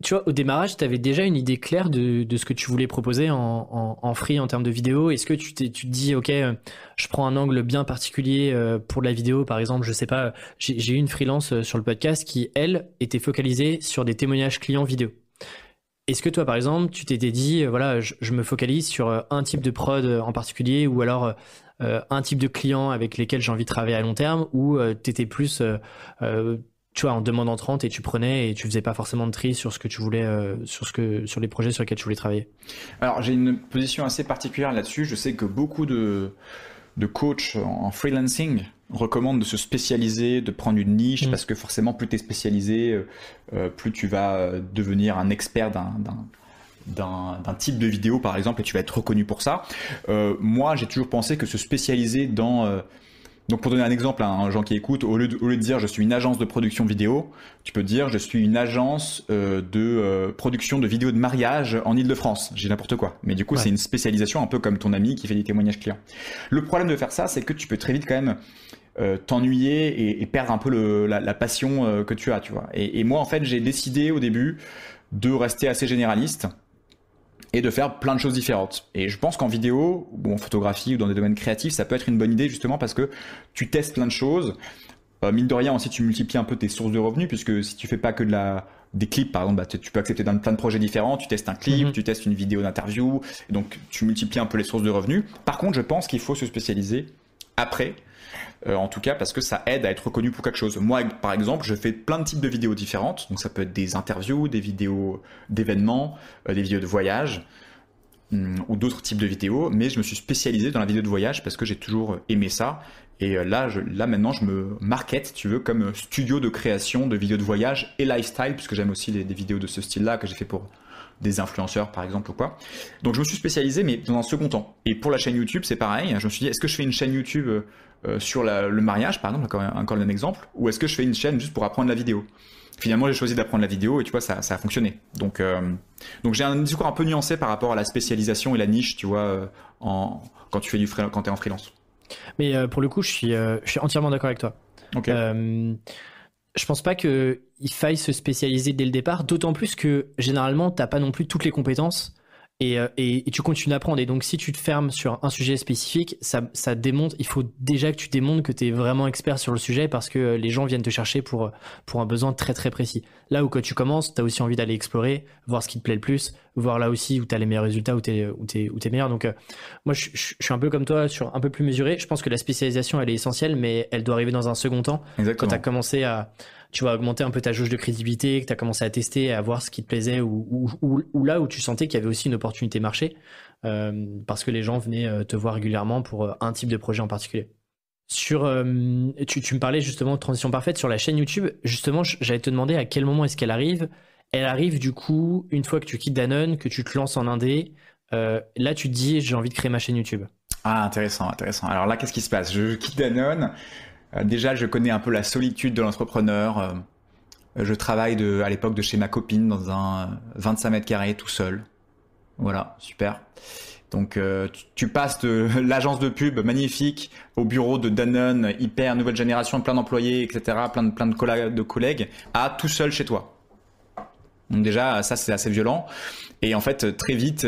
tu vois, au démarrage, tu avais déjà une idée claire de ce que tu voulais proposer en free en termes de vidéo. Est-ce que tu te dis, OK, je prends un angle bien particulier pour la vidéo, par exemple, je sais pas, j'ai eu une freelance sur le podcast qui, elle, était focalisée sur des témoignages clients vidéo. Est-ce que toi, par exemple, tu t'étais dit, voilà, je me focalise sur un type de prod en particulier ou alors un type de client avec lesquels j'ai envie de travailler à long terme ou tu étais plus, tu vois, en demande entrante et tu prenais et tu faisais pas forcément de tri sur ce que tu voulais, sur les projets sur lesquels tu voulais travailler? Alors j'ai une position assez particulière là-dessus. Je sais que beaucoup de coachs en freelancing recommandent de se spécialiser, de prendre une niche, Mm. parce que forcément plus tu es spécialisé, plus tu vas devenir un expert d'un type de vidéo par exemple et tu vas être reconnu pour ça. Moi j'ai toujours pensé que se spécialiser dans donc pour donner un exemple à un gens qui écoute, au lieu de dire je suis une agence de production vidéo, tu peux dire je suis une agence de production de vidéos de mariage en Île-de-France. J'ai n'importe quoi. Mais du coup c'est Ouais. une spécialisation un peu comme ton ami qui fait des témoignages clients. Le problème de faire ça, c'est que tu peux très vite quand même t'ennuyer et perdre un peu la passion que tu as, tu vois. Et moi en fait j'ai décidé au début de rester assez généraliste et de faire plein de choses différentes. Et je pense qu'en vidéo, ou en photographie, ou dans des domaines créatifs, ça peut être une bonne idée justement parce que tu testes plein de choses. Mine de rien, aussi, tu multiplies un peu tes sources de revenus, puisque si tu fais pas que des clips, par exemple, bah, tu peux accepter plein de projets différents. Tu testes un clip, Mhm. tu testes une vidéo d'interview, et donc tu multiplies un peu les sources de revenus. Par contre, je pense qu'il faut se spécialiser après, en tout cas parce que ça aide à être reconnu pour quelque chose. Moi, par exemple, je fais plein de types de vidéos différentes, donc ça peut être des interviews, des vidéos d'événements, des vidéos de voyage, ou d'autres types de vidéos, mais je me suis spécialisé dans la vidéo de voyage parce que j'ai toujours aimé ça. Et là maintenant, je me market, tu veux, comme studio de création de vidéos de voyage et lifestyle, puisque j'aime aussi des vidéos de ce style-là que j'ai fait pour des influenceurs, par exemple, ou quoi. Donc je me suis spécialisé, mais dans un second temps. Et pour la chaîne YouTube, c'est pareil. Je me suis dit, est-ce que je fais une chaîne YouTube sur le mariage, par exemple, encore le même exemple, ou est-ce que je fais une chaîne juste pour apprendre la vidéo? Finalement, j'ai choisi d'apprendre la vidéo et tu vois, ça a fonctionné. Donc j'ai un discours un peu nuancé par rapport à la spécialisation et la niche, tu vois, quand tu fais quand t'es en freelance. Mais pour le coup, je suis entièrement d'accord avec toi. Ok. Euh, je pense pas que il faille se spécialiser dès le départ, d'autant plus que généralement, t'as pas non plus toutes les compétences et tu continues d'apprendre. Et donc, si tu te fermes sur un sujet spécifique, ça démontre, il faut déjà que tu démontres que tu es vraiment expert sur le sujet parce que les gens viennent te chercher pour un besoin très très précis. Là où quand tu commences, tu as aussi envie d'aller explorer, voir ce qui te plaît le plus, voir là aussi où tu as les meilleurs résultats, où t'es meilleur. Donc, moi, je suis un peu comme toi, sur un peu plus mesuré. Je pense que la spécialisation, elle est essentielle, mais elle doit arriver dans un second temps quand tu as Exactement. commencé à tu vas augmenter un peu ta jauge de crédibilité, que tu as commencé à tester, à voir ce qui te plaisait, ou là où tu sentais qu'il y avait aussi une opportunité marché, parce que les gens venaient te voir régulièrement pour un type de projet en particulier. Tu me parlais justement de transition parfaite sur la chaîne YouTube. Justement, j'allais te demander à quel moment est-ce qu'elle arrive. Elle arrive du coup une fois que tu quittes Danone, que tu te lances en indé. Là, tu te dis j'ai envie de créer ma chaîne YouTube. Ah, intéressant, intéressant. Alors là, qu'est-ce qui se passe? Je quitte Danone. Déjà, je connais un peu la solitude de l'entrepreneur. Je travaille à l'époque de chez ma copine dans un 25 mètres carrés tout seul. Voilà, super. Donc tu passes de l'agence de pub magnifique au bureau de Danone, hyper nouvelle génération, plein d'employés, etc., plein de collègues, à tout seul chez toi. Donc déjà, ça c'est assez violent. Et en fait, très vite,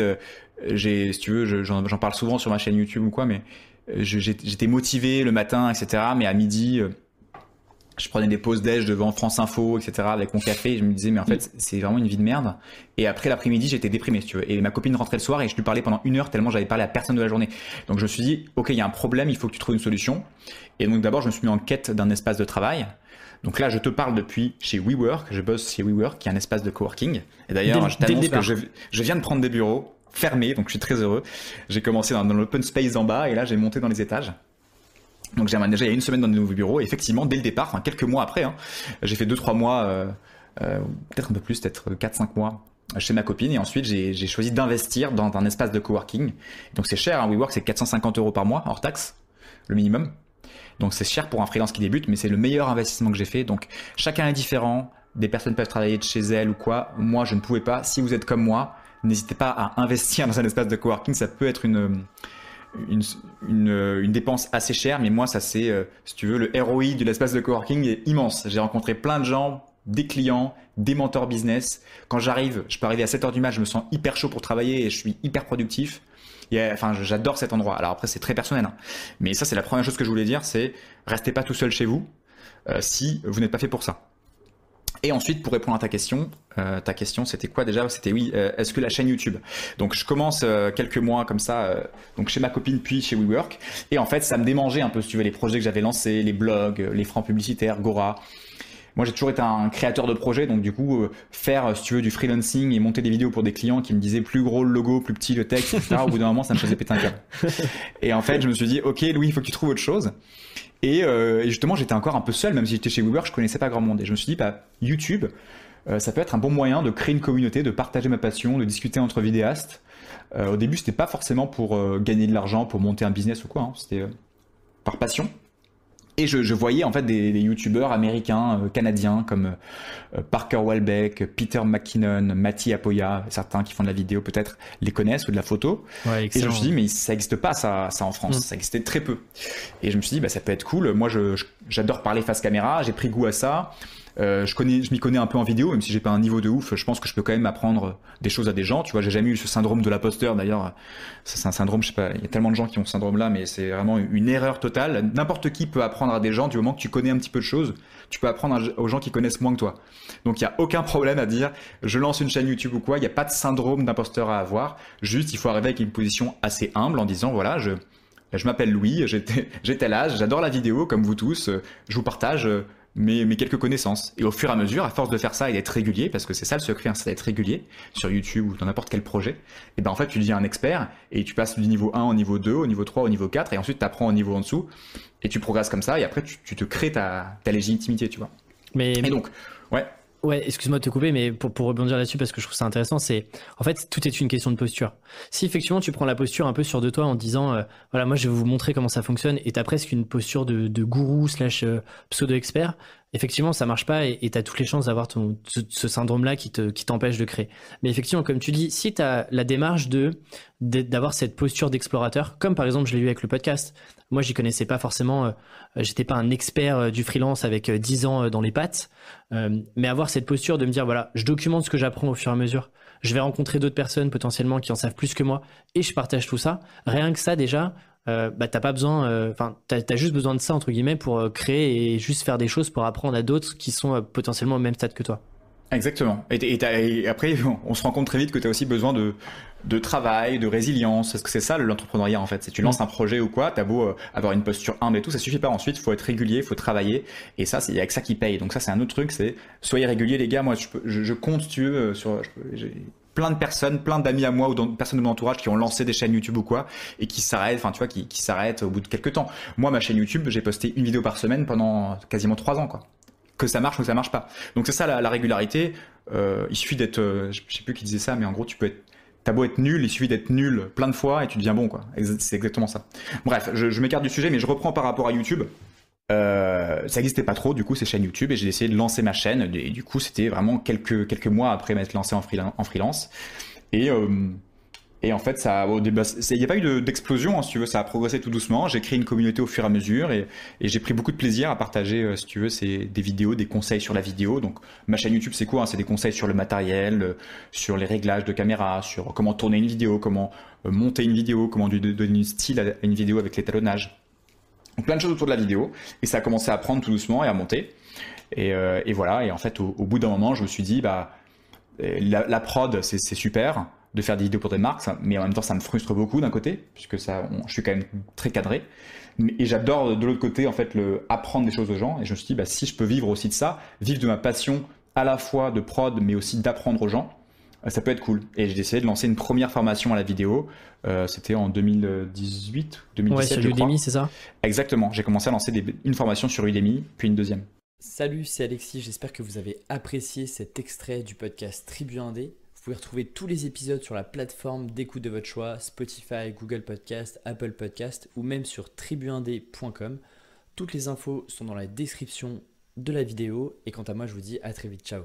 si tu veux, j'en parle souvent sur ma chaîne YouTube ou quoi, mais j'étais motivé le matin, etc. Mais à midi, je prenais des pauses déj devant France Info, etc. avec mon café. Et je me disais, mais en fait, c'est vraiment une vie de merde. Et après l'après-midi, j'étais déprimé, si tu veux. Et ma copine rentrait le soir et je lui parlais pendant 1 heure tellement j'avais parlé à personne de la journée. Donc je me suis dit, ok, il y a un problème, il faut que tu trouves une solution. Et donc d'abord, je me suis mis en quête d'un espace de travail. Donc là, je te parle depuis chez WeWork. Je bosse chez WeWork, qui est un espace de coworking. Et d'ailleurs, je Dès le t'annonce que départ. je viens de prendre des bureaux fermés, donc je suis très heureux. J'ai commencé dans l'open space en bas et là, j'ai monté dans les étages. Donc j'ai déjà il y a une semaine dans des nouveaux bureaux. Et effectivement, dès le départ, enfin quelques mois après, hein, j'ai fait 2-3 mois, peut-être un peu plus, peut-être 4-5 mois chez ma copine. Et ensuite, j'ai choisi d'investir dans un espace de coworking. Donc c'est cher, hein, WeWork, c'est 450 euros par mois, hors taxe, le minimum. Donc c'est cher pour un freelance qui débute, mais c'est le meilleur investissement que j'ai fait. Donc chacun est différent. Des personnes peuvent travailler de chez elles ou quoi. Moi, je ne pouvais pas. Si vous êtes comme moi, n'hésitez pas à investir dans un espace de coworking. Ça peut être une, une dépense assez chère, mais moi, ça c'est, si tu veux, le ROI de l'espace de coworking est immense. J'ai rencontré plein de gens des clients, des mentors business. Quand j'arrive, je peux arriver à 7h du mat, je me sens hyper chaud pour travailler et je suis hyper productif. Et, enfin, j'adore cet endroit. Alors après, c'est très personnel, hein. Mais ça, c'est la première chose que je voulais dire, c'est restez pas tout seul chez vous si vous n'êtes pas fait pour ça. Et ensuite, pour répondre à ta question c'était quoi déjà? C'était oui, est-ce que la chaîne YouTube? Donc je commence quelques mois comme ça, donc chez ma copine puis chez WeWork. Et en fait, ça me démangeait un peu, si tu veux, les projets que j'avais lancés, les blogs, les francs publicitaires, Gora. Moi, j'ai toujours été un créateur de projets, donc du coup, faire, si tu veux, du freelancing et monter des vidéos pour des clients qui me disaient plus gros le logo, plus petit le texte, etc. Au bout d'un moment, ça me faisait péter un câble. Et en fait, je me suis dit, ok, Louis, il faut que tu trouves autre chose. Et justement, j'étais encore un peu seul, même si j'étais chez WeWork, je connaissais pas grand monde. Et je me suis dit, bah, YouTube, ça peut être un bon moyen de créer une communauté, de partager ma passion, de discuter entre vidéastes. Au début, c'était pas forcément pour gagner de l'argent, pour monter un business ou quoi, hein. C'était par passion. Et je voyais en fait des youtubeurs américains, canadiens comme Parker Welbeck, Peter McKinnon, Matti Apoya, certains qui font de la vidéo peut-être les connaissent ou de la photo. Ouais, et je me suis dit mais ça n'existe pas ça en France, ça existait très peu. Et je me suis dit bah ça peut être cool. Moi j'adore parler face caméra, j'ai pris goût à ça. Je m'y connais un peu en vidéo, même si j'ai pas un niveau de ouf, je pense que je peux quand même apprendre des choses à des gens. Tu vois, j'ai jamais eu ce syndrome de l'imposteur. D'ailleurs, c'est un syndrome, je sais pas, il y a tellement de gens qui ont ce syndrome-là, mais c'est vraiment une erreur totale. N'importe qui peut apprendre à des gens du moment que tu connais un petit peu de choses. Tu peux apprendre aux gens qui connaissent moins que toi. Donc il y a aucun problème à dire, je lance une chaîne YouTube ou quoi. Il n'y a pas de syndrome d'imposteur à avoir. Juste, il faut arriver avec une position assez humble en disant voilà, je m'appelle Louis, j'ai tel âge, j'adore la vidéo comme vous tous, je vous partage mes quelques connaissances. Et au fur et à mesure, à force de faire ça et d'être régulier, parce que c'est ça le secret, hein, c'est d'être régulier sur YouTube ou dans n'importe quel projet, et ben en fait tu deviens un expert et tu passes du niveau 1 au niveau 2, au niveau 3, au niveau 4 et ensuite tu apprends au niveau en dessous et tu progresses comme ça et après tu te crées ta légitimité, tu vois. Et donc, ouais. Ouais, excuse-moi de te couper, mais pour rebondir là-dessus, parce que je trouve ça intéressant, c'est en fait tout est une question de posture. Si effectivement tu prends la posture un peu sûre de toi en disant voilà, moi je vais vous montrer comment ça fonctionne, et t'as presque une posture de gourou slash pseudo-expert, effectivement ça marche pas et t'as toutes les chances d'avoir ce syndrome-là qui t'empêche de créer. Mais effectivement, comme tu dis, si t'as la démarche d'avoir cette posture d'explorateur, comme par exemple je l'ai eu avec le podcast. Moi, j'y connaissais pas forcément, j'étais pas un expert du freelance avec 10 ans dans les pattes, mais avoir cette posture de me dire, voilà, je documente ce que j'apprends au fur et à mesure, je vais rencontrer d'autres personnes potentiellement qui en savent plus que moi, et je partage tout ça. Rien que ça, déjà, bah, t'as pas besoin, enfin, t'as juste besoin de ça, entre guillemets, pour créer et juste faire des choses pour apprendre à d'autres qui sont potentiellement au même stade que toi. Exactement. Et après, on se rend compte très vite que tu as aussi besoin de travail, de résilience. Parce que c'est ça l'entrepreneuriat en fait. Si tu lances un projet ou quoi, t'as beau avoir une posture humble et tout, ça suffit pas. Ensuite, il faut être régulier, il faut travailler. Et ça, c'est avec ça qui paye. Donc ça, c'est un autre truc. C'est soyez réguliers les gars. Moi, je compte, si tu veux, j'ai plein de personnes, plein d'amis à moi ou de personnes de mon entourage qui ont lancé des chaînes YouTube ou quoi et qui s'arrêtent, enfin tu vois, qui s'arrêtent au bout de quelques temps. Moi, ma chaîne YouTube, j'ai posté une vidéo par semaine pendant quasiment 3 ans quoi. Que ça marche ou que ça marche pas. Donc c'est ça la régularité. Il suffit d'être, je sais plus qui disait ça, mais en gros t'as beau être nul, il suffit d'être nul plein de fois et tu deviens bon quoi. C'est exactement ça. Bref, je m'écarte du sujet, mais je reprends par rapport à YouTube. Ça n'existait pas trop du coup ces chaînes YouTube et j'ai essayé de lancer ma chaîne et du coup c'était vraiment quelques mois après m'être lancé en freelance et en fait, il n'y a pas eu d'explosion, hein, si tu veux, ça a progressé tout doucement. J'ai créé une communauté au fur et à mesure et j'ai pris beaucoup de plaisir à partager, si tu veux, des vidéos, des conseils sur la vidéo. Donc, ma chaîne YouTube, c'est quoi, hein? C'est des conseils sur le matériel, sur les réglages de caméra, sur comment tourner une vidéo, comment monter une vidéo, comment lui donner un style à une vidéo avec l'étalonnage. Donc, plein de choses autour de la vidéo. Et ça a commencé à prendre tout doucement et à monter. Et voilà. Et en fait, au bout d'un moment, je me suis dit, bah, la prod, c'est super de faire des vidéos pour des marques, mais en même temps ça me frustre beaucoup d'un côté, puisque je suis quand même très cadré, et j'adore de l'autre côté en fait apprendre des choses aux gens, et je me suis dit bah, si je peux vivre aussi de ça, vivre de ma passion à la fois de prod mais aussi d'apprendre aux gens, ça peut être cool. Et j'ai décidé de lancer une première formation à la vidéo, c'était en 2018, 2017 ouais, sur Udemy, c'est ça? Exactement, j'ai commencé à lancer une formation sur Udemy, puis une deuxième. Salut, c'est Alexis, j'espère que vous avez apprécié cet extrait du podcast Tribu Indé. Vous pouvez retrouver tous les épisodes sur la plateforme d'écoute de votre choix, Spotify, Google Podcast, Apple Podcast ou même sur tribuindé.com. Toutes les infos sont dans la description de la vidéo et quant à moi je vous dis à très vite, ciao.